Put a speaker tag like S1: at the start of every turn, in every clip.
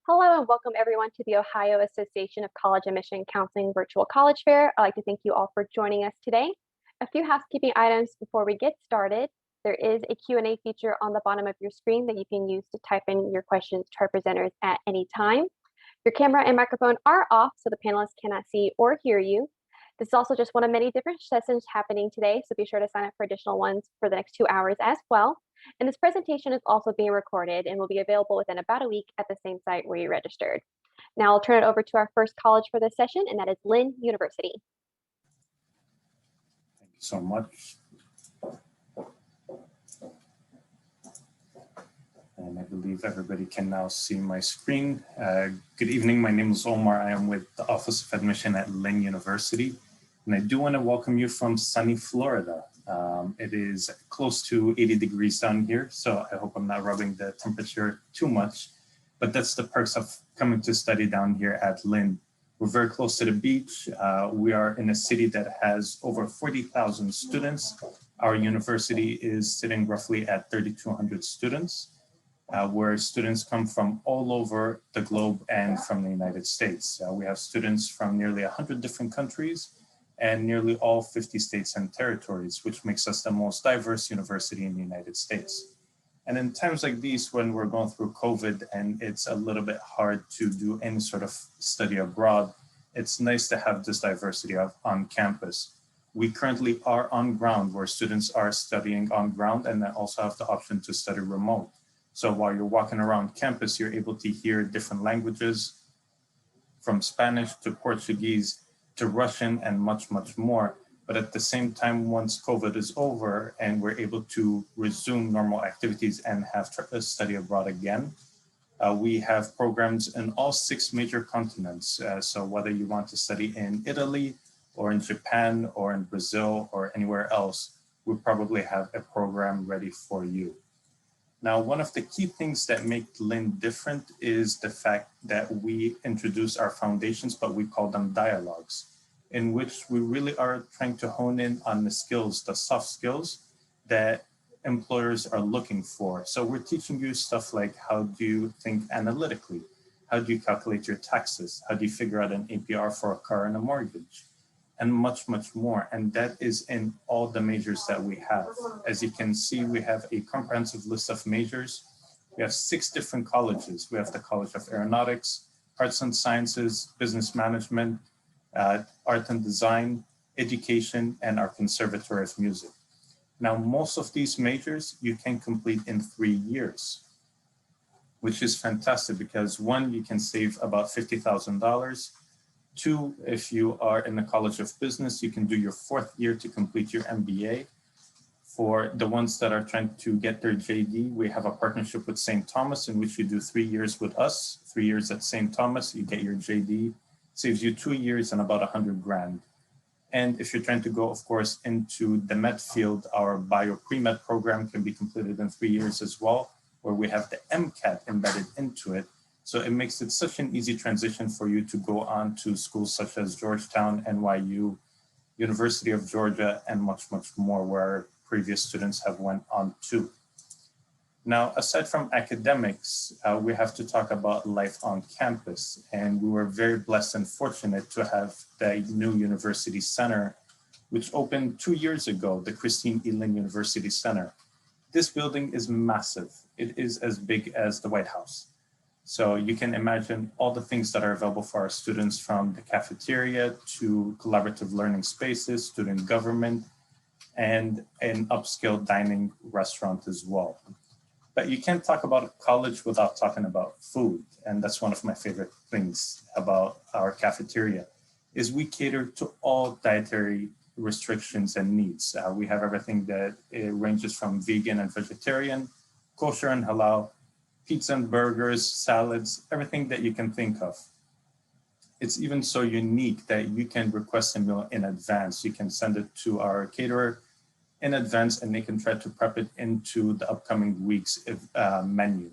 S1: Hello and welcome everyone to the Ohio Association of College Admission Counseling Virtual College Fair. I'd like to thank you all for joining us today. A few housekeeping items before we get started. There is a Q&A feature on the bottom of your screen that you can use to type in your questions to our presenters at any time. Your camera and microphone are off so the panelists cannot see or hear you. This is also just one of many different sessions happening today, so be sure to sign up for additional ones for the next 2 hours as well. And this presentation is also being recorded and will be available within about a week at the same site where you registered. Now I'll turn it over to our first college for this session, and that is Lynn University.
S2: Thank you so much. And I believe everybody can now see my screen. Good evening, my name is Omar. I am with the Office of Admission at Lynn University. And I do want to welcome you from sunny Florida. It is close to 80 degrees down here, so I hope I'm not rubbing the temperature too much. But that's the perks of coming to study down here at Lynn. We're very close to the beach. We are in a city that has over 40,000 students. Our university is sitting roughly at 3,200 students. Where students come from all over the globe and from the United States. We have students from nearly 100 different countries and nearly all 50 states and territories, which makes us the most diverse university in the United States. And in times like these, when we're going through COVID and it's a little bit hard to do any sort of study abroad, it's nice to have this diversity on campus. We currently are on ground where students are studying on ground and then also have the option to study remote. So while you're walking around campus, you're able to hear different languages from Spanish to Portuguese to Russian and much, much more. But at the same time, once COVID is over and we're able to resume normal activities and have study abroad again, we have programs in all 6 major continents. So whether you want to study in Italy or in Japan or in Brazil or anywhere else, we probably have a program ready for you. Now, one of the key things that make Lynn different is the fact that we introduce our foundations, but we call them dialogues, in which we really are trying to hone in on the skills, the soft skills that employers are looking for. So we're teaching you stuff like, how do you think analytically? How do you calculate your taxes? How do you figure out an APR for a car and a mortgage? And much, much more. And that is in all the majors that we have. As you can see, we have a comprehensive list of majors. We have 6 different colleges. We have the College of Aeronautics, Arts and Sciences, Business Management, Art and Design, Education, and our Conservatory of Music. Now, most of these majors you can complete in 3 years, which is fantastic because 1, you can save about $50,000. 2, if you are in the College of Business, you can do your 4th year to complete your MBA. For the ones that are trying to get their JD, we have a partnership with St. Thomas in which you do 3 years with us, 3 years at St. Thomas, you get your JD, saves you 2 years and about 100 grand. And if you're trying to go, of course, into the med field, our bio pre-med program can be completed in 3 years as well, where we have the MCAT embedded into it. So it makes it such an easy transition for you to go on to schools such as Georgetown, NYU, University of Georgia, and much, much more where previous students have went on to. Now, aside from academics, we have to talk about life on campus. And we were very blessed and fortunate to have the new University Center, which opened 2 years ago, the Christine E. Lynn University Center. This building is massive. It is as big as the White House. So you can imagine all the things that are available for our students, from the cafeteria to collaborative learning spaces, student government, and an upscale dining restaurant as well. But you can't talk about college without talking about food. And that's one of my favorite things about our cafeteria, is we cater to all dietary restrictions and needs. We have everything that ranges from vegan and vegetarian, kosher and halal, pizza and burgers, salads, everything that you can think of. It's even so unique that you can request a meal in advance. You can send it to our caterer in advance and they can try to prep it into the upcoming week's menu,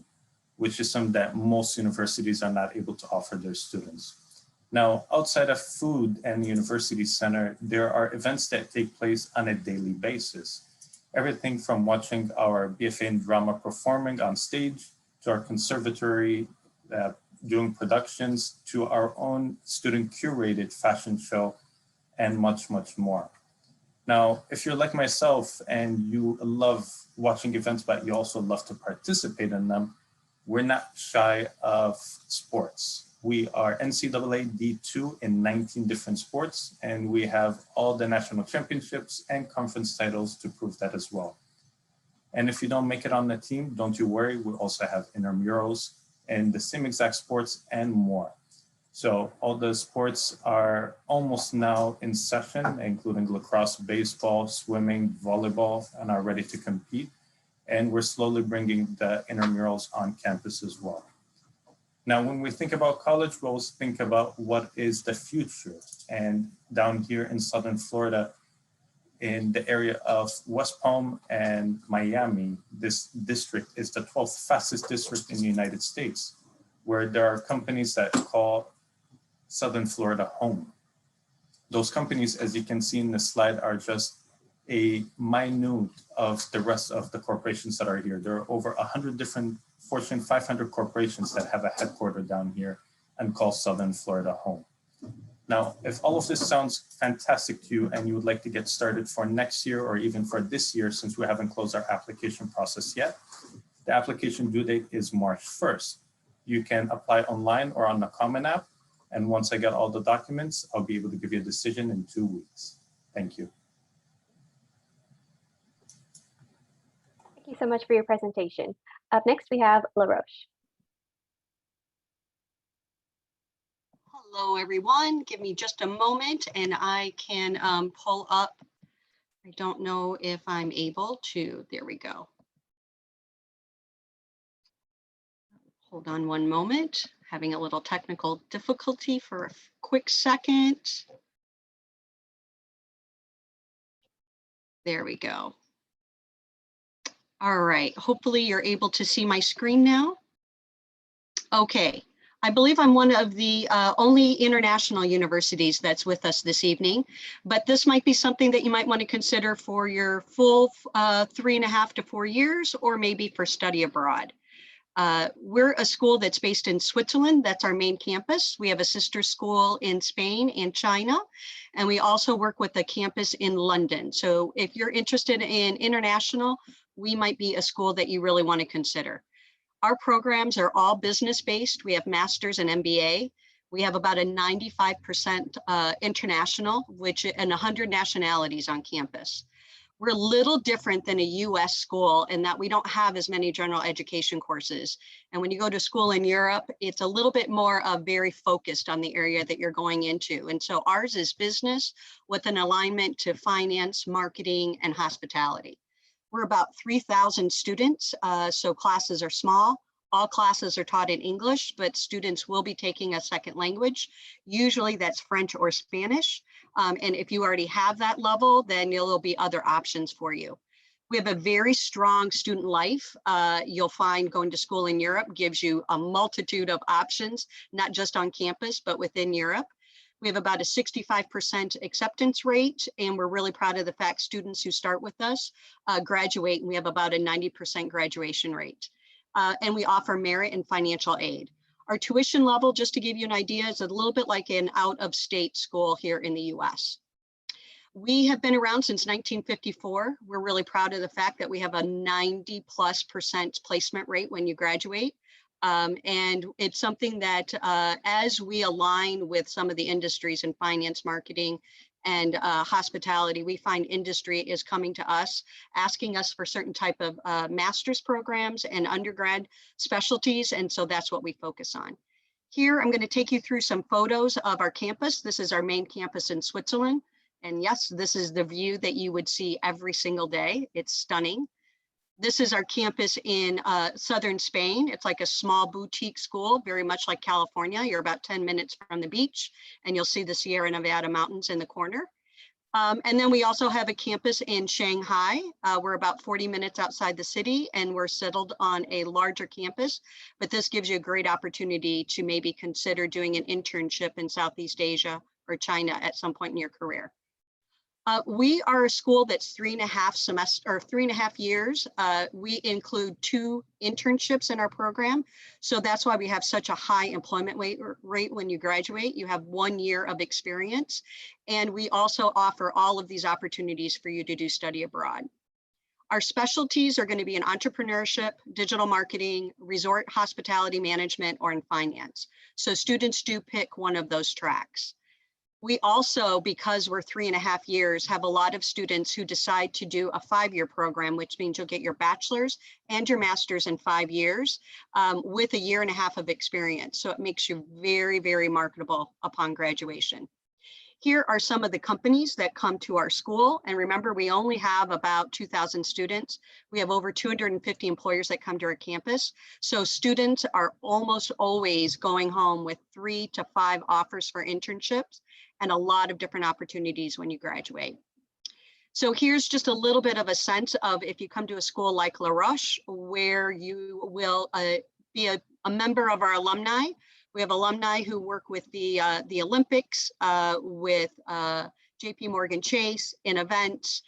S2: which is something that most universities are not able to offer their students. Now, outside of food and the University Center, there are events that take place on a daily basis. Everything from watching our BFA in drama performing on stage to our conservatory doing productions to our own student curated fashion show and much, much more. Now, if you're like myself and you love watching events, but you also love to participate in them, we're not shy of sports. We are NCAA D2 in 19 different sports, and we have all the national championships and conference titles to prove that as well. And if you don't make it on the team, don't you worry, we also have intramurals and the same exact sports and more. So all the sports are almost now in session, including lacrosse, baseball, swimming, volleyball, and are ready to compete. And we're slowly bringing the intramurals on campus as well. Now, when we think about college, we always think about what is the future. And down here in Southern Florida, in the area of West Palm and Miami, this district is the 12th fastest district in the United States, where there are companies that call Southern Florida home. Those companies, as you can see in the slide, are just a minute of the rest of the corporations that are here. There are over 100 different Fortune 500 corporations that have a headquarter down here and call Southern Florida home. Now, if all of this sounds fantastic to you and you would like to get started for next year or even for this year, since we haven't closed our application process yet, the application due date is March 1st. You can apply online or on the Common App. And once I get all the documents, I'll be able to give you a decision in 2 weeks. Thank you.
S1: Thank you so much for your presentation. Up next, we have Roches.
S3: Hello, everyone. Give me just a moment and I can pull up. I don't know if I'm able to. There we go. Hold on one moment. Having a little technical difficulty for a quick second. There we go. All right. Hopefully you're able to see my screen now. Okay. I believe I'm one of the only international universities that's with us this evening, but this might be something that you might want to consider for your full 3.5 to 4 years, or maybe for study abroad. We're a school that's based in Switzerland. That's our main campus. We have a sister school in Spain and China, and we also work with a campus in London. So if you're interested in international, we might be a school that you really want to consider. Our programs are all business-based. We have master's and MBA. We have about a 95% international, and 100 nationalities on campus. We're a little different than a US school in that we don't have as many general education courses. And when you go to school in Europe, it's a little bit more very focused on the area that you're going into. And so ours is business with an alignment to finance, marketing, and hospitality. We're about 3,000 students, so classes are small. All classes are taught in English, but students will be taking a second language. Usually that's French or Spanish. And if you already have that level, then there'll be other options for you. We have a very strong student life. You'll find going to school in Europe gives you a multitude of options, not just on campus, but within Europe. We have about a 65% acceptance rate, and we're really proud of the fact students who start with us graduate, and we have about a 90% graduation rate. And we offer merit and financial aid. Our tuition level, just to give you an idea, is a little bit like an out-of-state school here in the US. We have been around since 1954. We're really proud of the fact that we have a 90+% placement rate when you graduate. And it's something that as we align with some of the industries in finance, marketing, and hospitality, we find industry is coming to us, asking us for certain type of master's programs and undergrad specialties. And so that's what we focus on. Here, I'm going to take you through some photos of our campus. This is our main campus in Switzerland. And yes, this is the view that you would see every single day. It's stunning. This is our campus in southern Spain. It's like a small boutique school, very much like California. You're about 10 minutes from the beach, and you'll see the Sierra Nevada mountains in the corner. And then we also have a campus in Shanghai. We're about 40 minutes outside the city, and we're settled on a larger campus. But this gives you a great opportunity to maybe consider doing an internship in Southeast Asia or China at some point in your career. We are a school that's 3.5 years. We include 2 internships in our program. So that's why we have such a high employment rate when you graduate. You have 1 year of experience. And we also offer all of these opportunities for you to do study abroad. Our specialties are going to be in entrepreneurship, digital marketing, resort hospitality management, or in finance. So students do pick one of those tracks. We also, because we're 3.5 years, have a lot of students who decide to do a 5-year program, which means you'll get your bachelor's and your master's in 5 years with 1.5 years of experience. So it makes you very, very marketable upon graduation. Here are some of the companies that come to our school. And remember, we only have about 2,000 students. We have over 250 employers that come to our campus. So students are almost always going home with 3 to 5 offers for internships and a lot of different opportunities when you graduate. So here's just a little bit of a sense of if you come to a school like La Roche, where you will be a member of our alumni. We have alumni who work with the Olympics, with JP Morgan Chase, in events,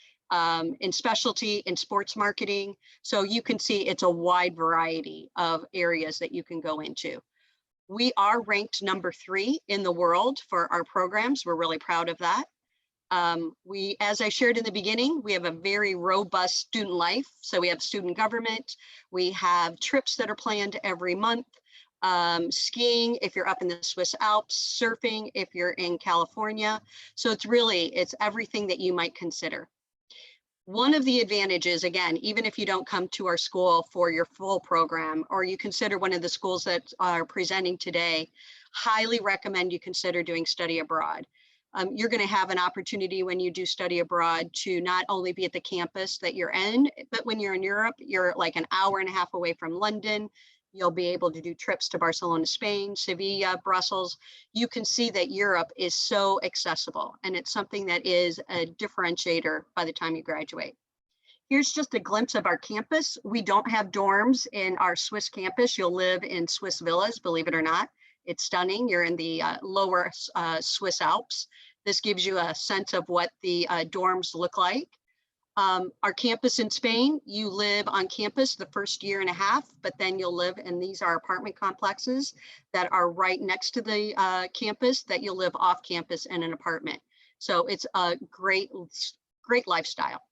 S3: in specialty, in sports marketing. So you can see it's a wide variety of areas that you can go into. We are ranked number 3 in the world for our programs. We're really proud of that. As I shared in the beginning, we have a very robust student life. So we have student government. We have trips that are planned every month. Skiing if you're up in the Swiss Alps, surfing if you're in California. So it's everything that you might consider. One of the advantages, again, even if you don't come to our school for your full program, or you consider one of the schools that are presenting today, highly recommend you consider doing study abroad. You're going to have an opportunity when you do study abroad to not only be at the campus that you're in, but when you're in Europe, you're like 1.5 hours away from London. You'll be able to do trips to Barcelona, Spain, Sevilla, Brussels. You can see that Europe is so accessible, and it's something that is a differentiator by the time you graduate. Here's just a glimpse of our campus. We don't have dorms in our Swiss campus. You'll live in Swiss villas, believe it or not. It's stunning. You're in the lower Swiss Alps. This gives you a sense of what the dorms look like. Our campus in Spain, you live on campus the first 1.5 years, but then you'll live in these are apartment complexes that are right next to the campus that you'll live off campus in an apartment. So it's a great lifestyle.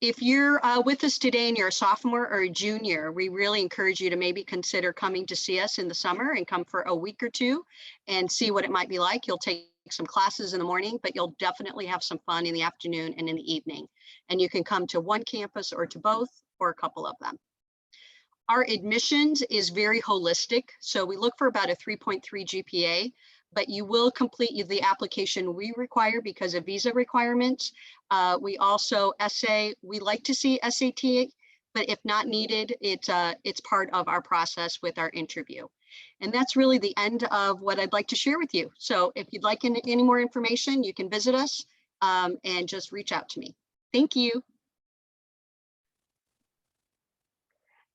S3: If you're with us today and you're a sophomore or a junior, we really encourage you to maybe consider coming to see us in the summer and come for a week or 2 and see what it might be like. You'll take some classes in the morning, but you'll definitely have some fun in the afternoon and in the evening. And you can come to one campus or to both or a couple of them. Our admissions is very holistic. So we look for about a 3.3 GPA, but you will complete the application we require because of visa requirements. We also we like to see SAT, but if not needed, it's part of our process with our interview. And that's really the end of what I'd like to share with you. So if you'd like any more information, you can visit us and just reach out to me. Thank you.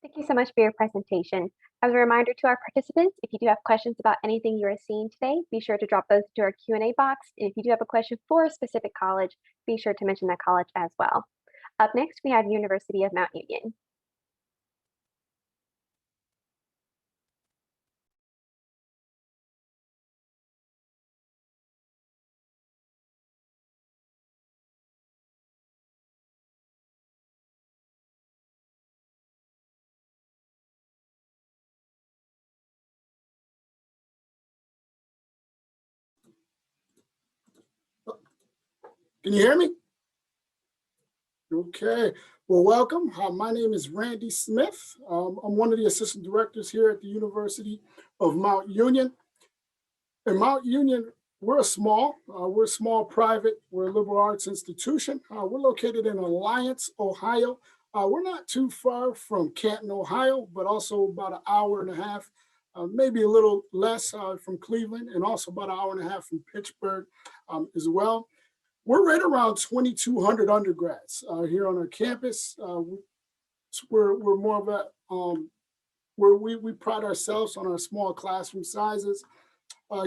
S1: Thank you so much for your presentation. As a reminder to our participants, if you do have questions about anything you are seeing today, be sure to drop those into our Q&A box. And if you do have a question for a specific college, be sure to mention that college as well. Up next, we have University of Mount Union.
S4: Can you hear me? Okay. Well, welcome. My name is Randy Smith. I'm one of the assistant directors here at the University of Mount Union. In Mount Union, we're small private, we're a liberal arts institution. We're located in Alliance, Ohio. We're not too far from Canton, Ohio, but also about 1.5 hours, maybe a little less from Cleveland, and also about 1.5 hours from Pittsburgh as well. We're right around 2,200 undergrads here on our campus. We're more of a, we pride ourselves on our small classroom sizes.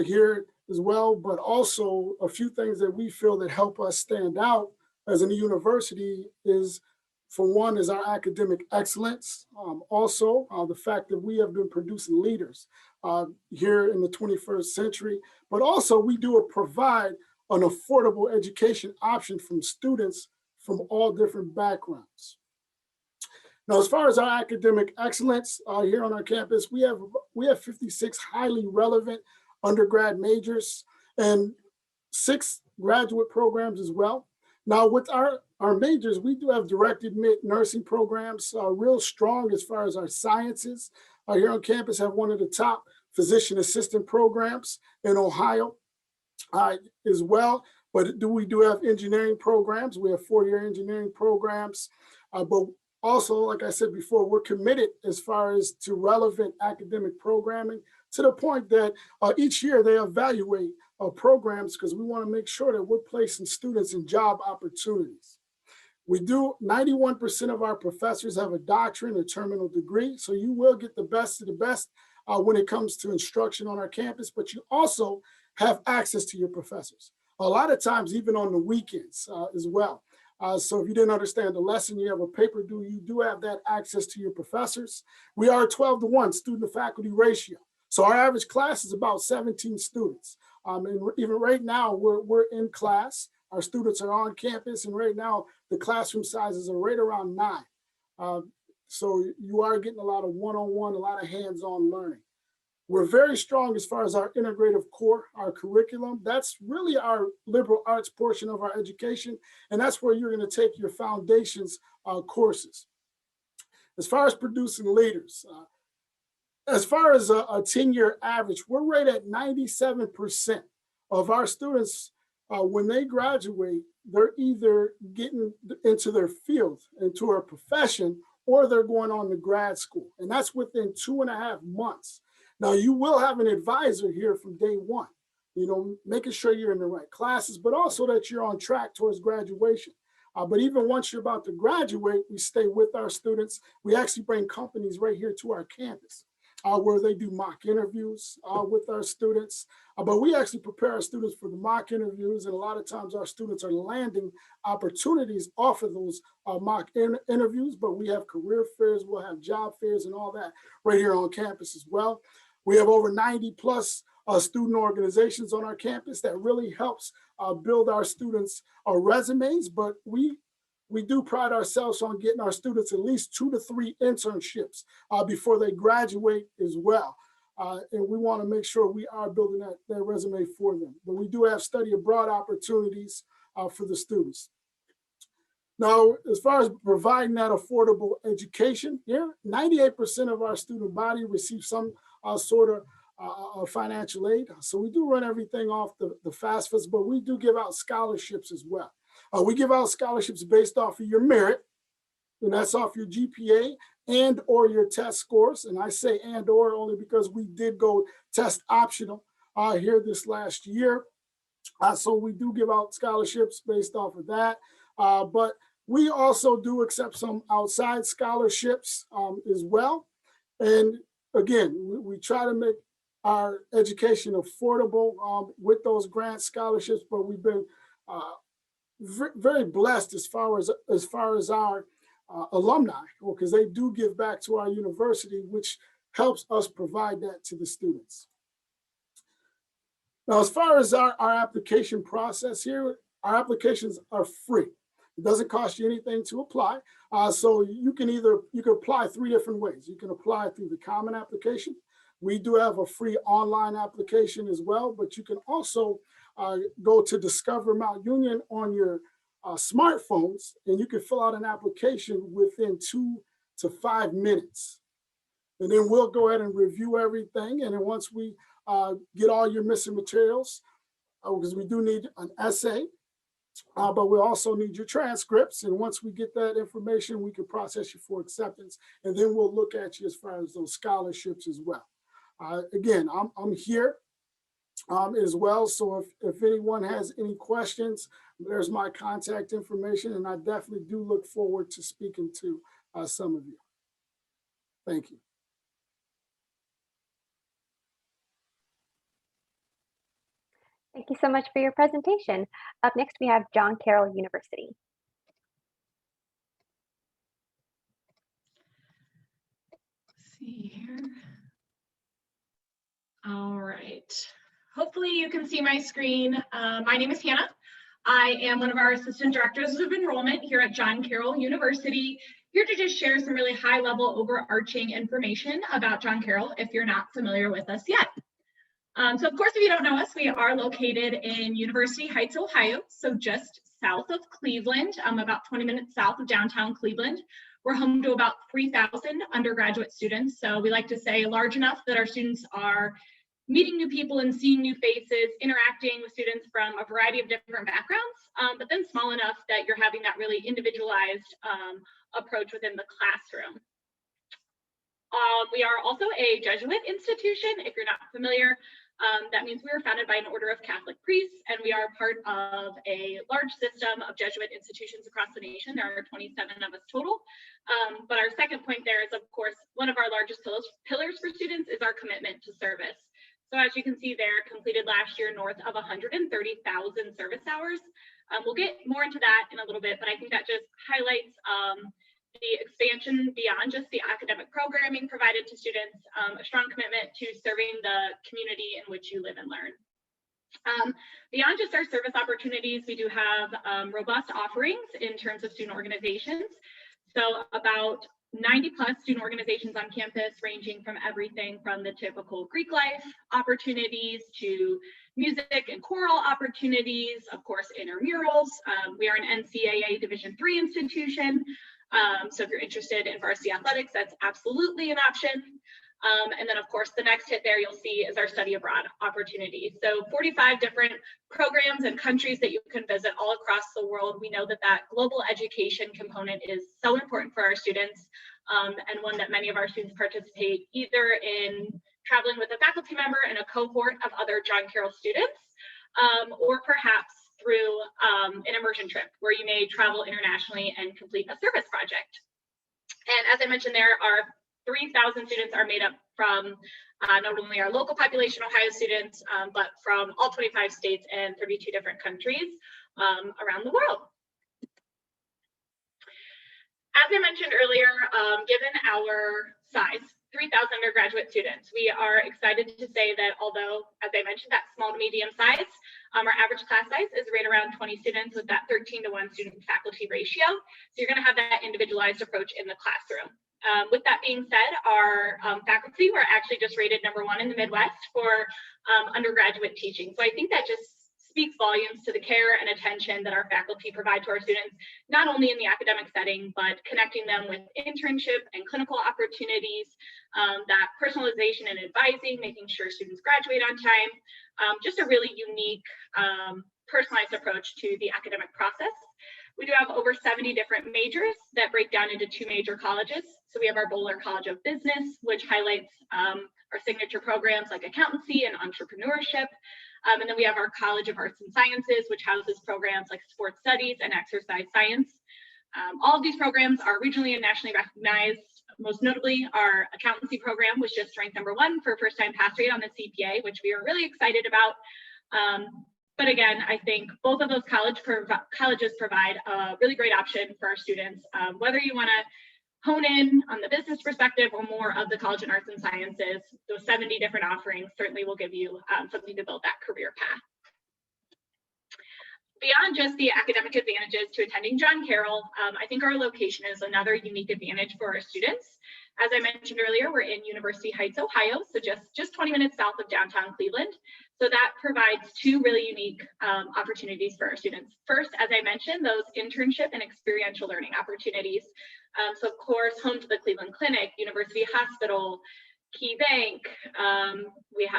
S4: Here, as well, but also a few things that we feel that help us stand out as a university is, for one, is our academic excellence. Also, the fact that we have been producing leaders here in the 21st century, but also we do provide an affordable education option from students from all different backgrounds. Now, as far as our academic excellence here on our campus, we have 56 highly relevant undergrad majors and 6 graduate programs as well. Now, with our majors, we do have direct admit nursing programs, real strong as far as our sciences. Here on campus have one of the top physician assistant programs in Ohio as well. But we do have engineering programs. We have 4-year engineering programs. But also, like I said before, we're committed as far as to relevant academic programming, to the point that each year they evaluate programs, because we want to make sure that we're placing students in job opportunities. We do, 91% of our professors have a doctorate or terminal degree, so you will get the best of the best when it comes to instruction on our campus, but you also have access to your professors. A lot of times, even on the weekends as well. So if you didn't understand the lesson, you have a paper due, you do have that access to your professors. We are a 12-to-1 student to faculty ratio. So our average class is about 17 students. And even right now, we're in class. Our students are on campus, and right now the classroom sizes are right around 9. So you are getting a lot of one-on-one, a lot of hands-on learning. We're very strong as far as our integrative core, our curriculum. That's really our liberal arts portion of our education, and that's where you're going to take your foundations courses. As far as producing leaders, as far as a 10-year average, we're right at 97% of our students, when they graduate, they're either getting into their field, into a profession, or they're going on to grad school. And that's within 2.5 months. Now, you will have an advisor here from day one, making sure you're in the right classes, but also that you're on track towards graduation. But even once you're about to graduate, we stay with our students. We actually bring companies right here to our campus where they do mock interviews with our students. But we actually prepare our students for the mock interviews, and a lot of times our students are landing opportunities off of those mock interviews, but we have career fairs, we'll have job fairs and all that right here on campus as well. We have over 90+ student organizations on our campus that really helps build our students' resumes, but we do pride ourselves on getting our students at least 2 to 3 internships before they graduate as well. And we want to make sure we are building that resume for them. But we do have study abroad opportunities for the students. Now, as far as providing that affordable education, here, 98% of our student body receives some sort of financial aid. So we do run everything off the FAFSA, but we do give out scholarships as well. We give out scholarships based off of your merit, and that's off your GPA and or your test scores. And I say and or only because we did go test optional here this last year. So we do give out scholarships based off of that. But we also do accept some outside scholarships as well. And again, we try to make our education affordable with those grant scholarships, but we've been very blessed as far as our alumni, because they do give back to our university, which helps us provide that to the students. Now, as far as our application process here, our applications are free. It doesn't cost you anything to apply. So you can apply 3 different ways. You can apply through the common application. We do have a free online application as well, but you can also go to Discover Mount Union on your smartphones, and you can fill out an application within 2 to 5 minutes. And then we'll go ahead and review everything. And then once we get all your missing materials, because we do need an essay, but we also need your transcripts. And once we get that information, we can process you for acceptance. And then we'll look at you as far as those scholarships as well. Again, I'm here as well. So if anyone has any questions, there's my contact information. And I definitely do look forward to speaking to some of you. Thank you.
S1: Thank you so much for your presentation. Up next, we have Carroll University.
S5: Let's see here. All right. Hopefully you can see my screen. My name is Hannah. I am one of our assistant directors of enrollment here at Carroll University, here to just share some really high-level overarching information about Carroll if you're not familiar with us yet. So of course, if you don't know us, we are located in University Heights, Ohio, so just south of Cleveland, about 20 minutes south of downtown Cleveland. We're home to about 3,000 undergraduate students, so we like to say large enough that our students are meeting new people and seeing new faces, interacting with students from a variety of different backgrounds, but then small enough that you're having that really individualized approach within the classroom. We are also a Jesuit institution, if you're not familiar. That means we were founded by an order of Catholic priests, and we are part of a large system of Jesuit institutions across the nation. There are 27 of us total. But our second point there is, of course, one of our largest pillars for students is our commitment to service. So as you can see there, completed last year north of 130,000 service hours. We'll get more into that in a little bit, but I think that just highlights the expansion beyond just the academic programming provided to students, a strong commitment to serving the community in which you live and learn. Beyond just our service opportunities, we do have robust offerings in terms of student organizations. So about 90 plus student organizations on campus, ranging from everything from the typical Greek life opportunities to music and choral opportunities, of course, intramurals. We are an NCAA Division III institution. So if you're interested in varsity athletics, that's absolutely an option. And then of course, the next hit there you'll see is our study abroad opportunities. So 45 different programs and countries that you can visit all across the world. We know that that global education component is so important for our students, and one that many of our students participate either in traveling with a faculty member and a cohort of other Carroll students, or perhaps through an immersion trip where you may travel internationally and complete a service project. And as I mentioned, there are 3,000 students are made up from not only our local population, Ohio students, but from all 25 states and 32 different countries around the world. As I mentioned earlier, given our size, 3,000 undergraduate students, we are excited to say that although, as I mentioned, that small to medium size, our average class size is right around 20 students with that 13 to 1 student faculty ratio. So you're going to have that individualized approach in the classroom. With that being said, our faculty were actually just rated #1 in the Midwest for undergraduate teaching. So I think that just speaks volumes to the care and attention that our faculty provide to our students, not only in the academic setting, but connecting them with internship and clinical opportunities, that personalization and advising, making sure students graduate on time, just a really unique, personalized approach to the academic process. We do have over 70 different majors that break down into 2 major colleges. So we have our Bowler College of Business, which highlights our signature programs like accountancy and entrepreneurship. And then we have our College of Arts and Sciences, which houses programs like sports studies and exercise science. All of these programs are regionally and nationally recognized. Most notably, our accountancy program was just ranked #1 for first-time pass rate on the CPA, which we are really excited about. But again, I think both of those colleges provide a really great option for our students, whether you want to hone in on the business perspective or more of the College of Arts and Sciences. Those 70 different offerings certainly will give you something to build that career path. Beyond just the academic advantages to attending Carroll, I think our location is another unique advantage for our students. As I mentioned earlier, we're in University Heights, Ohio, so just 20 minutes south of downtown Cleveland. So that provides 2 really unique opportunities for our students. First, as I mentioned, those internship and experiential learning opportunities. So of course, home to the Cleveland Clinic, University Hospital, Key Bank,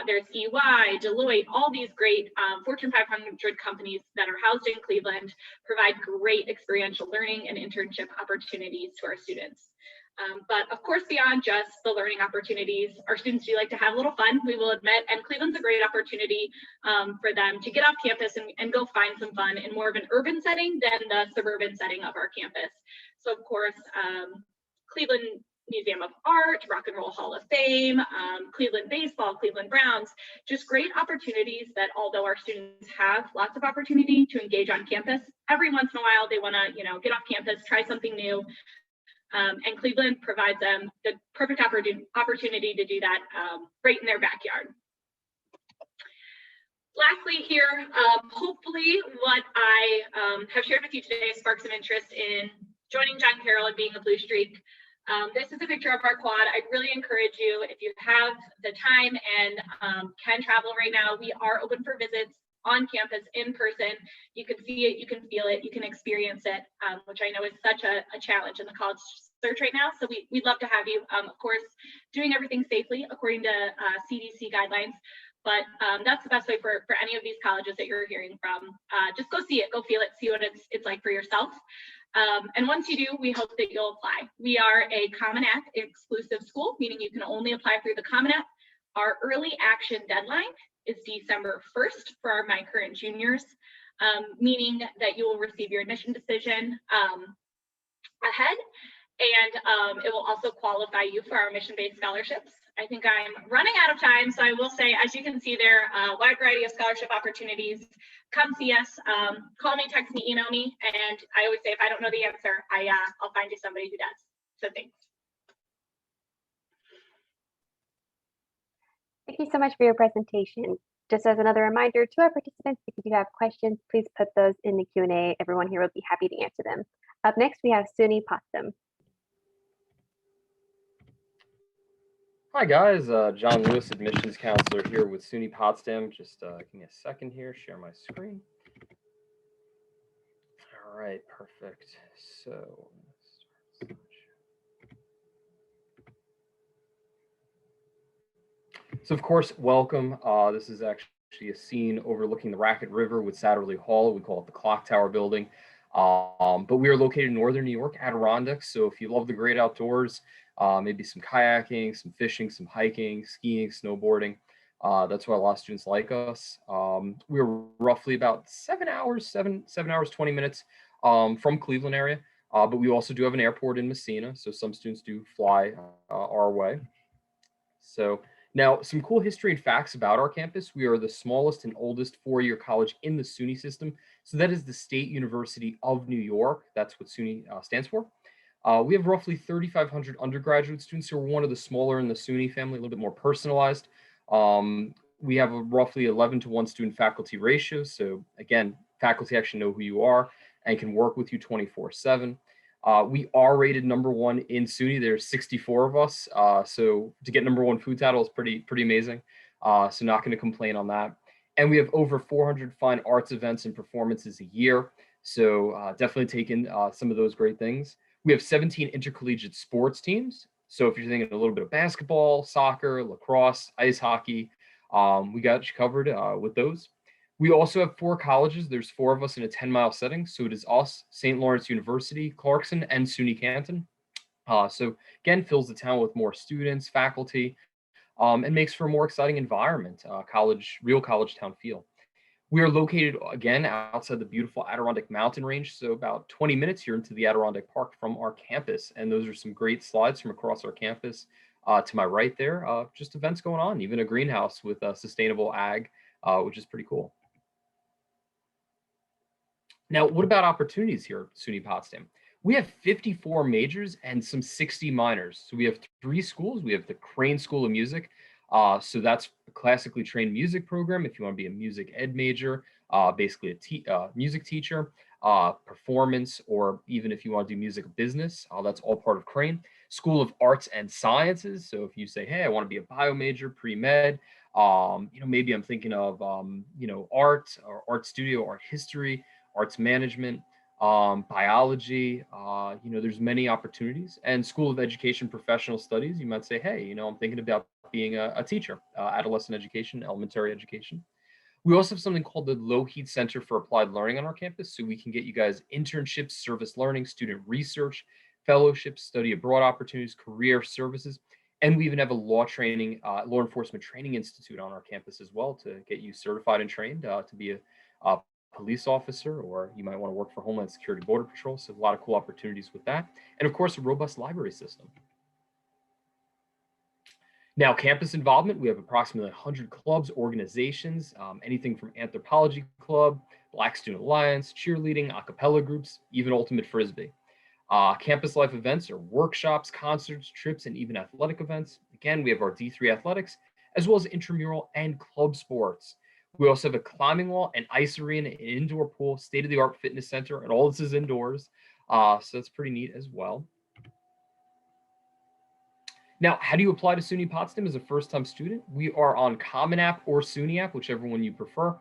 S5: there's EY, Deloitte, all these great Fortune 500 companies that are housed in Cleveland provide great experiential learning and internship opportunities to our students. But of course, beyond just the learning opportunities, our students do like to have a little fun, we will admit, and Cleveland's a great opportunity for them to get off campus and go find some fun in more of an urban setting than the suburban setting of our campus. So of course, Cleveland Museum of Art, Rock and Roll Hall of Fame, Cleveland Baseball, Cleveland Browns, just great opportunities that although our students have lots of opportunity to engage on campus, every once in a while they want to, get off campus, try something new. And Cleveland provides them the perfect opportunity to do that right in their backyard. Lastly here, hopefully what I have shared with you today sparks some interest in joining John Carroll and being a Blue Streak. This is a picture of our quad. I'd really encourage you, if you have the time and can travel right now, we are open for visits on campus in person. You can see it, you can feel it, you can experience it, which I know is such a challenge in the college search right now. So we'd love to have you, of course, doing everything safely according to CDC guidelines. But that's the best way for any of these colleges that you're hearing from. Just go see it, go feel it, see what it's like for yourself. And once you do, we hope that you'll apply. We are a Common App exclusive school, meaning you can only apply through the Common App. Our early action deadline is December 1st for our My Current Juniors, meaning that you will receive your admission decision ahead, and it will also qualify you for our mission-based scholarships. I think I'm running out of time, so I will say, as you can see there, a wide variety of scholarship opportunities. Come see us, call me, text me, email me, and I always say if I don't know the answer, I'll find you somebody who does. So thanks.
S1: Thank you so much for your presentation. Just as another reminder to our participants, if you do have questions, please put those in the Q&A. Everyone here will be happy to answer them. Up next, we have SUNY Potsdam.
S6: Hi guys, John Lewis, admissions counselor here with SUNY Potsdam. Just give me a second here, share my screen. All right, perfect. So of course, welcome. This is actually a scene overlooking the Racket River with Satterley Hall. We call it the Clock Tower building. But we are located in northern New York, Adirondack. So if you love the great outdoors, maybe some kayaking, some fishing, some hiking, skiing, snowboarding. That's why a lot of students like us. We're roughly about 7 hours, 20 minutes from Cleveland area. But we also do have an airport in Messina. So some students do fly our way. So now some cool history and facts about our campus. We are the smallest and oldest four-year college in the SUNY system. So that is the State University of New York. That's what SUNY stands for. We have roughly 3,500 undergraduate students who are one of the smaller in the SUNY family, a little bit more personalized. We have a roughly 11-to-1 student faculty ratio. So again, faculty actually know who you are and can work with you 24/7. We are rated #1 in SUNY. There's 64 of us. So to get #1 food title is pretty amazing. So not going to complain on that. And we have over 400 fine arts events and performances a year. So definitely take in some of those great things. We have 17 intercollegiate sports teams. So if you're thinking a little bit of basketball, soccer, lacrosse, ice hockey, we got you covered with those. We also have 4 colleges. There's 4 of us in a 10-mile setting. So it is us, St. Lawrence University, Clarkson, and SUNY Canton. So again, fills the town with more students, faculty, and makes for a more exciting environment, real college town feel. We are located, again, outside the beautiful Adirondack mountain range, so about 20 minutes here into the Adirondack Park from our campus. And those are some great slides from across our campus. To my right there, just events going on, even a greenhouse with sustainable ag, which is pretty cool. Now, what about opportunities here at SUNY Potsdam? We have 54 majors and some 60 minors. So we have 3 schools. We have the Crane School of Music. So that's a classically trained music program. If you want to be a music ed major, basically a music teacher, performance, or even if you want to do music business, that's all part of Crane. School of Arts and Sciences. So if you say, hey, I want to be a bio major, pre-med, maybe I'm thinking of, art or art studio, art history, arts management, biology, there's many opportunities. And School of Education Professional Studies, you might say, hey, I'm thinking about being a teacher, adolescent education, elementary education. We also have something called the Lougheed Center for Applied Learning on our campus, so we can get you guys internships, service learning, student research, fellowships, study abroad opportunities, career services, and we even have a law enforcement training institute on our campus as well to get you certified and trained to be a police officer, or you might want to work for Homeland Security Border Patrol. So a lot of cool opportunities with that. And of course, a robust library system. Now, campus involvement, we have approximately 100 clubs, organizations, anything from Anthropology Club, Black Student Alliance, cheerleading, a cappella groups, even Ultimate Frisbee. Campus life events are workshops, concerts, trips, and even athletic events. Again, we have our D3 athletics, as well as intramural and club sports. We also have a climbing wall, an ice arena, an indoor pool, state-of-the-art fitness center, and all this is indoors. So that's pretty neat as well. Now, how do you apply to SUNY Potsdam as a first-time student? We are on Common App or SUNY App, whichever one you prefer.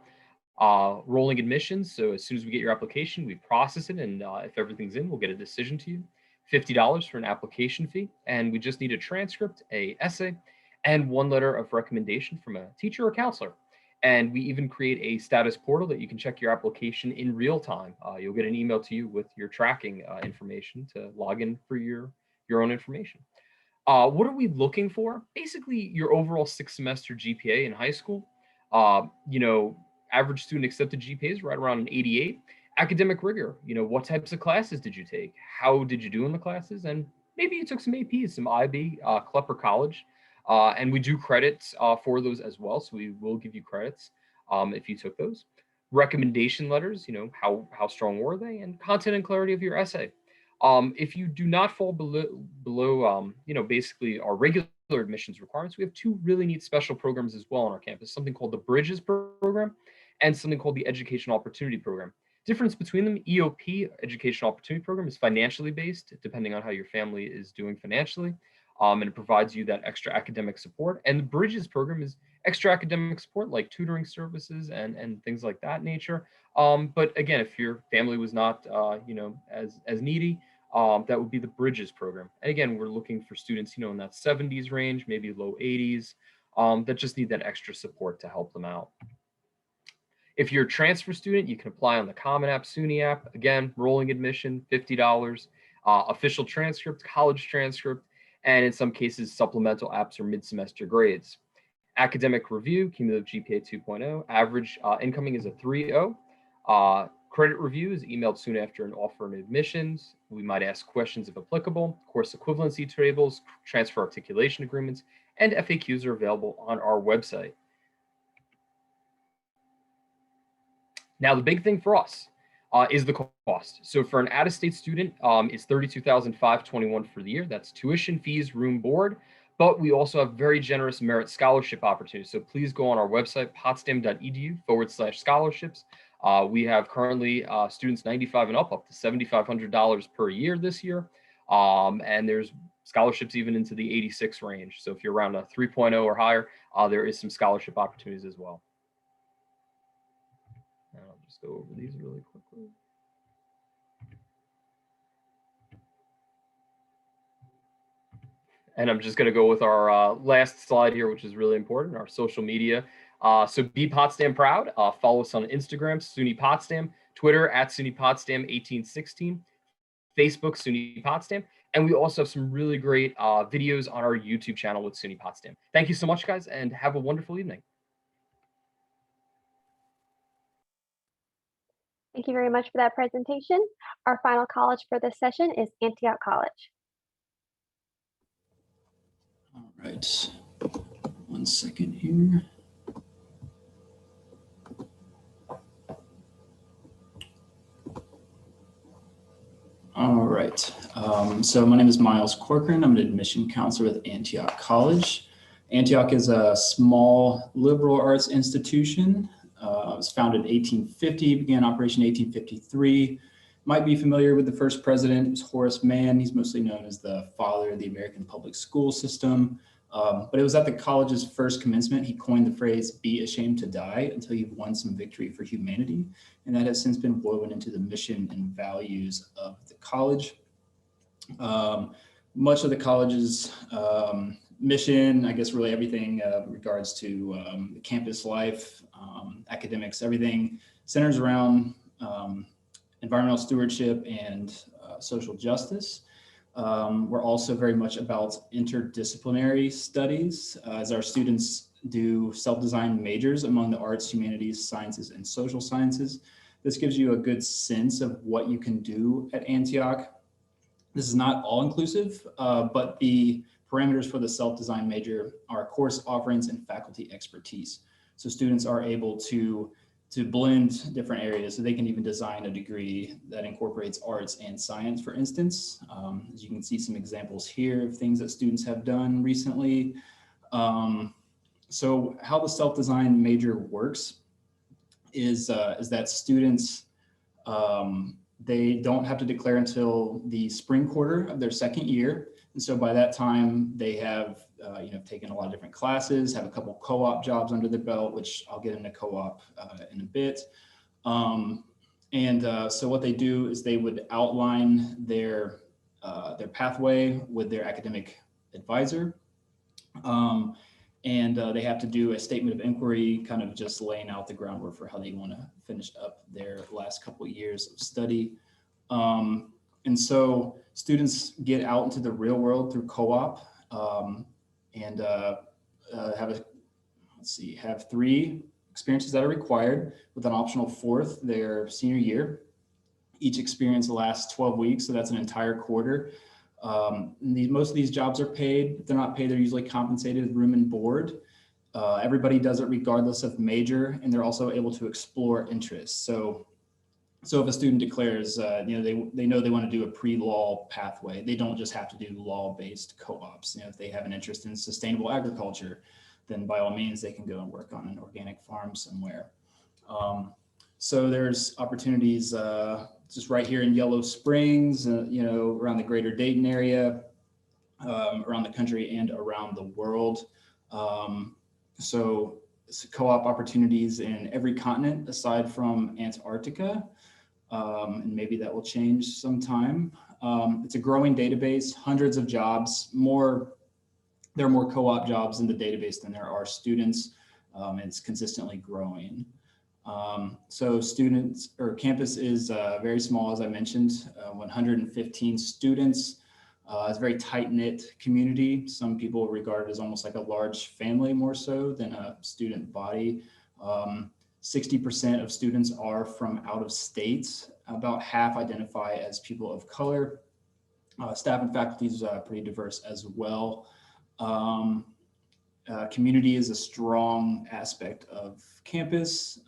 S6: Rolling admissions, so as soon as we get your application, we process it, and if everything's in, we'll get a decision to you. $50 for an application fee, and we just need a transcript, a essay, and one letter of recommendation from a teacher or counselor. And we even create a status portal that you can check your application in real time. You'll get an email to you with your tracking information to log in for your own information. What are we looking for? Basically, your overall 6-semester GPA in high school. Average student accepted GPA is right around an 88. Academic rigor, what types of classes did you take? How did you do in the classes? And maybe you took some APs, some IB, Klepper College. And we do credits for those as well. So we will give you credits if you took those. Recommendation letters, how strong were they? And content and clarity of your essay. If you do not fall below basically our regular admissions requirements, we have 2 really neat special programs as well on our campus, something called the Bridges program and something called the Educational Opportunity Program. Difference between them, EOP, Educational Opportunity Program, is financially based, depending on how your family is doing financially, and it provides you that extra academic support. And the Bridges program is extra academic support, like tutoring services and things like that nature. But again, if your family was not, as needy, that would be the Bridges program. And again, we're looking for students, in that 70s range, maybe low 80s, that just need that extra support to help them out. If you're a transfer student, you can apply on the Common App, SUNY App. Again, rolling admission, $50, official transcript, college transcript, and in some cases, supplemental apps or mid-semester grades. Academic review, cumulative GPA 2.0. Average incoming is a 3.0. Credit review is emailed soon after an offer and admissions. We might ask questions if applicable. Course equivalency tables, transfer articulation agreements, and FAQs are available on our website. Now, the big thing for us is the cost. So for an out-of-state student, it's $32,521 for the year. That's tuition, fees, room, board. But we also have very generous merit scholarship opportunities. So please go on our website, potsdam.edu/scholarships. We have currently students 95 and up to $7,500 per year this year. And there's scholarships even into the 86 range. So if you're around a 3.0 or higher, there is some scholarship opportunities as well. And I'll just go over these really quickly. And I'm just going to go with our last slide here, which is really important, our social media. So be Potsdam proud. Follow us on Instagram, SUNY Potsdam, Twitter @SUNY Potsdam 1816, Facebook, SUNY Potsdam. And we also have some really great videos on our YouTube channel with SUNY Potsdam. Thank you so much, guys, and have a wonderful evening.
S1: Thank you very much for that presentation. Our final college for this session is Antioch College.
S7: All right, 1 second here. All right, so my name is Miles Corcoran. I'm an admission counselor with Antioch College. Antioch is a small liberal arts institution. It was founded in 1850, began operation in 1853. Might be familiar with the first president. It was Horace Mann. He's mostly known as the father of the American public school system. But it was at the college's first commencement, he coined the phrase, "Be ashamed to die until you've won some victory for humanity." And that has since been woven into the mission and values of the college. Much of the college's mission, I guess really everything regards to the campus life, academics, everything centers around environmental stewardship and social justice. We're also very much about interdisciplinary studies as our students do self-designed majors among the arts, humanities, sciences, and social sciences. This gives you a good sense of what you can do at Antioch. This is not all inclusive, but the parameters for the self-design major are course offerings and faculty expertise. So students are able to blend different areas. So they can even design a degree that incorporates arts and science, for instance. As you can see some examples here of things that students have done recently. So how the self-design major works is that students, they don't have to declare until the spring quarter of their second year. And so by that time, they have taken a lot of different classes, have a couple co-op jobs under their belt, which I'll get into co-op in a bit. So what they do is they would outline their pathway with their academic advisor. They have to do a statement of inquiry, kind of just laying out the groundwork for how they want to finish up their last couple of years of study. And so students get out into the real world through co-op have 3 experiences that are required with an optional 4th their senior year. Each experience lasts 12 weeks, so that's an entire quarter. Most of these jobs are paid. If they're not paid, they're usually compensated with room and board. Everybody does it regardless of major, and they're also able to explore interests. So if a student declares, they know they want to do a pre-law pathway, they don't just have to do law-based co-ops. If they have an interest in sustainable agriculture, then by all means, they can go and work on an organic farm somewhere. So there's opportunities just right here in Yellow Springs, around the greater Dayton area, around the country and around the world. So co-op opportunities in every continent aside from Antarctica. And maybe that will change sometime. It's a growing database, hundreds of jobs, there are more co-op jobs in the database than there are students, and it's consistently growing. So campus is very small, as I mentioned, 115 students. It's a very tight-knit community. Some people regard it as almost like a large family more so than a student body. 60% of students are from out of state. About half identify as people of color. Staff and faculty is pretty diverse as well. Community is a strong aspect of campus.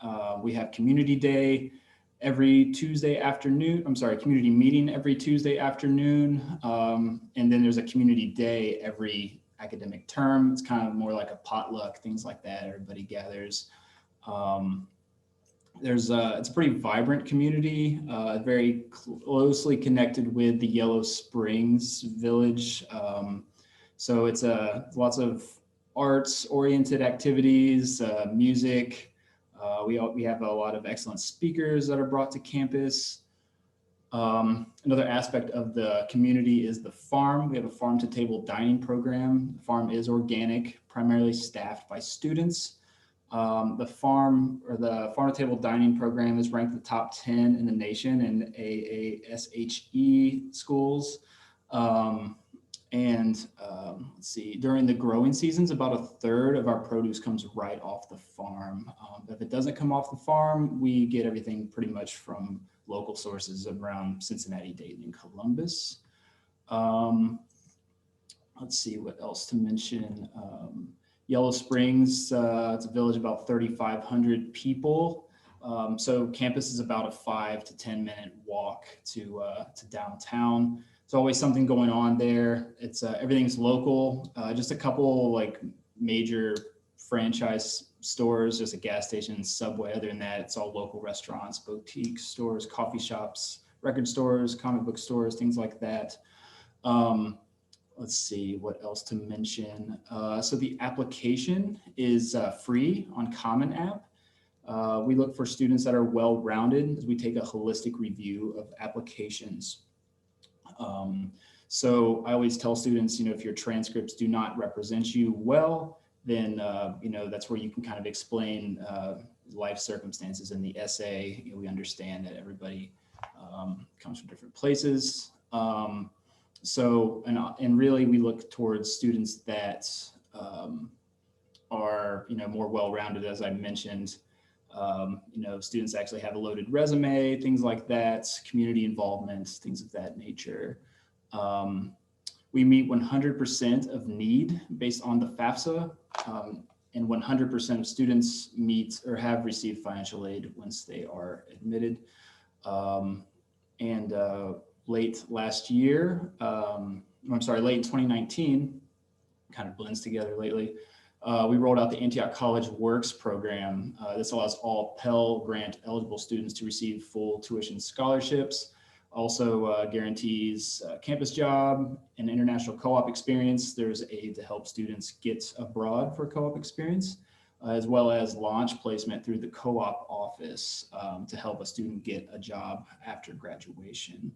S7: We have community day every Tuesday afternoon. Community meeting every Tuesday afternoon. And then there's a community day every academic term. It's kind of more like a potluck, things like that. Everybody gathers. It's a pretty vibrant community, very closely connected with the Yellow Springs Village. So it's lots of arts-oriented activities, music. We have a lot of excellent speakers that are brought to campus. Another aspect of the community is the farm. We have a farm-to-table dining program. The farm is organic, primarily staffed by students. The farm-to-table dining program is ranked the top 10 in the nation in AASHE schools. Let's see, during the growing seasons, about a third of our produce comes right off the farm. If it doesn't come off the farm, we get everything pretty much from local sources around Cincinnati, Dayton, and Columbus. Let's see what else to mention. Yellow Springs, it's a village about 3,500 people. So campus is about a 5 to 10 minute walk to downtown. There's always something going on there. It's everything's local. Just a couple like major franchise stores, just a gas station, Subway. Other than that, it's all local restaurants, boutique stores, coffee shops, record stores, comic book stores, things like that. Let's see what else to mention. So the application is free on Common App. We look for students that are well-rounded as we take a holistic review of applications. So I always tell students, if your transcripts do not represent you well, then, that's where you can kind of explain life circumstances in the essay. We understand that everybody comes from different places. And really we look towards students that are, more well-rounded, as I mentioned. Students actually have a loaded resume, things like that, community involvement, things of that nature. We meet 100% of need based on the FAFSA, and 100% of students meet or have received financial aid once they are admitted. Late last year, late in 2019, kind of blends together lately, we rolled out the Antioch College Works program. This allows all Pell Grant eligible students to receive full tuition scholarships, also guarantees a campus job and international co-op experience. There's aid to help students get abroad for co-op experience, as well as launch placement through the co-op office to help a student get a job after graduation.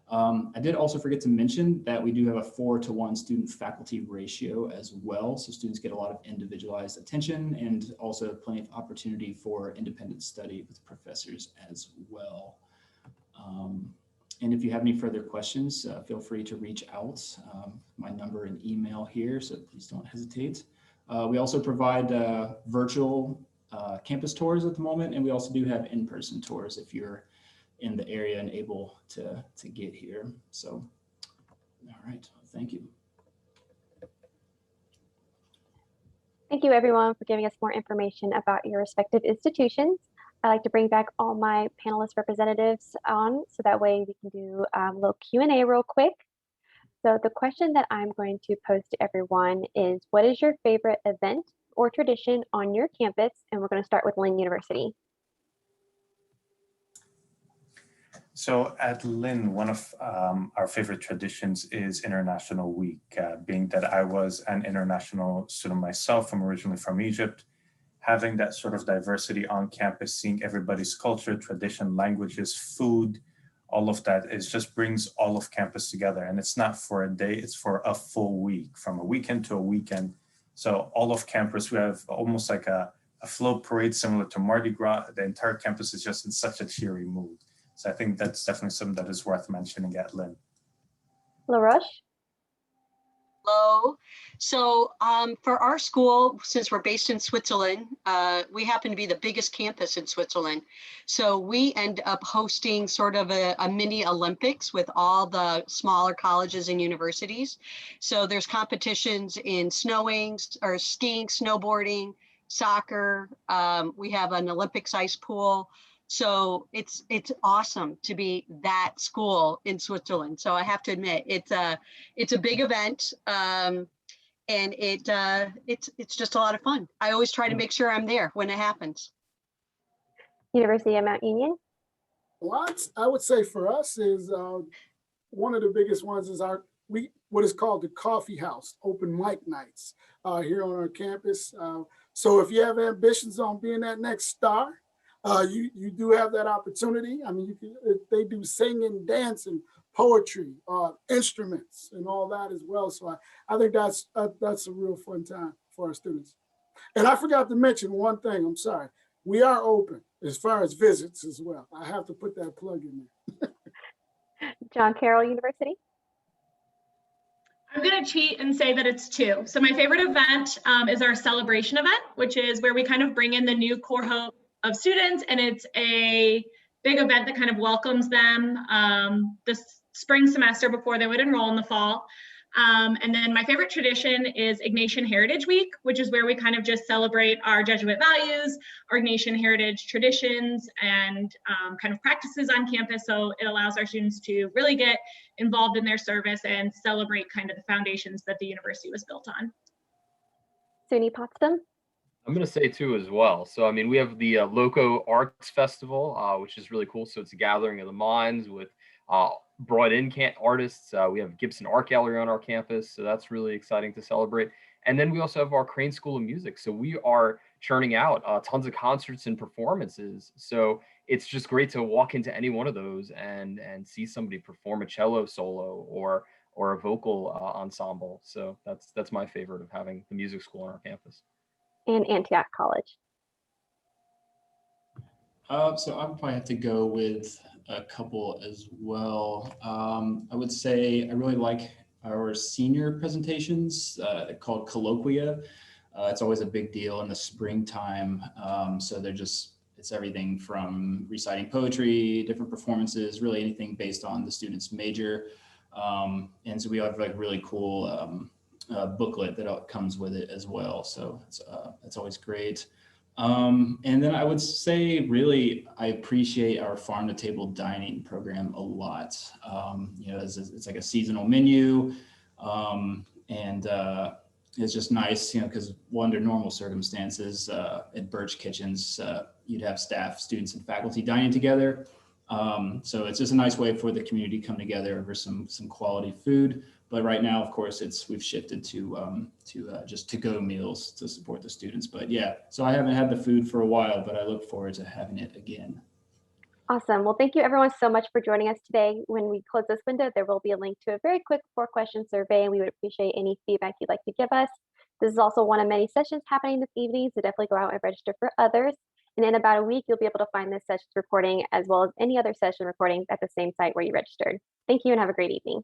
S7: I did also forget to mention that we do have a 4-to-1 student faculty ratio as well. So students get a lot of individualized attention and also plenty of opportunity for independent study with professors as well. And if you have any further questions, feel free to reach out. My number and email here, so please don't hesitate. We also provide virtual campus tours at the moment, and we also do have in-person tours if you're in the area and able to get here. So, all right, thank you.
S1: Thank you everyone for giving us more information about your respective institutions. I like to bring back all my panelist representatives on so that way we can do a little Q&A real quick. So the question that I'm going to pose to everyone is, what is your favorite event or tradition on your campus? And we're going to start with Lynn University.
S2: So at Lynn, one of our favorite traditions is International Week, being that I was an international student myself. I'm originally from Egypt. Having that sort of diversity on campus, seeing everybody's culture, tradition, languages, food, all of that just brings all of campus together. And it's not for a day, it's for a full week, from a weekend to a weekend. So all of campus, we have almost like a float parade similar to Mardi Gras. The entire campus is just in such a cheery mood. So I think that's definitely something that is worth mentioning at Lynn.
S1: Roches?
S3: Hello. So for our school, since we're based in Switzerland, we happen to be the biggest campus in Switzerland. So we end up hosting sort of a mini Olympics with all the smaller colleges and universities. So there's competitions in skiing, snowboarding, soccer. We have an Olympics ice pool. So it's awesome to be that school in Switzerland. So I have to admit, it's a big event, and it's just a lot of fun. I always try to make sure I'm there when it happens.
S1: University of Mount Union?
S4: What I would say for us is one of the biggest ones is what is called the coffee house open mic nights here on our campus. So if you have ambitions on being that next star, you do have that opportunity. I mean, they do singing, dancing, poetry, instruments, and all that as well. So I think that's a real fun time for our students. And I forgot to mention one thing. I'm sorry. We are open as far as visits as well. I have to put that plug in there.
S1: John Carroll University?
S5: I'm going to cheat and say that it's 2. So my favorite event is our celebration event, which is where we kind of bring in the new cohort of students, and it's a big event that kind of welcomes them this spring semester before they would enroll in the fall. And then my favorite tradition is Ignatian Heritage Week, which is where we kind of just celebrate our Jesuit values, our Ignatian heritage traditions, and kind of practices on campus. So it allows our students to really get involved in their service and celebrate kind of the foundations that the university was built on.
S1: SUNY Potsdam?
S6: I'm going to say 2 as well. So, I mean, we have the Loco Arts Festival, which is really cool. So it's a gathering of the minds with brought in artists. We have Gibson Art Gallery on our campus. So that's really exciting to celebrate. And then we also have our Crane School of Music. So we are churning out tons of concerts and performances. So it's just great to walk into any one of those and see somebody perform a cello solo or a vocal ensemble. So that's my favorite of having the music school on our campus.
S1: And Antioch College?
S7: So I would probably have to go with a couple as well. I would say I really like our senior presentations called colloquia. It's always a big deal in the springtime. So it's everything from reciting poetry, different performances, really anything based on the student's major. And so we have like really cool booklet that comes with it as well. So it's always great. And then I would say, really, I appreciate our farm to table dining program a lot. You know, it's like a seasonal menu, and it's just nice, you know, because under normal circumstances at Birch Kitchens, you'd have staff, students, and faculty dining together. So it's just a nice way for the community to come together over some quality food. But right now, of course, we've shifted to just to-go meals to support the students. But yeah, so I haven't had the food for a while, but I look forward to having it again.
S1: Awesome. Well, thank you everyone so much for joining us today. When we close this window, there will be a link to a very quick 4-question survey, and we would appreciate any feedback you'd like to give us. This is also one of many sessions happening this evening, so definitely go out and register for others. And in about a week, you'll be able to find this session's recording as well as any other session recording at the same site where you registered. Thank you and have a great evening.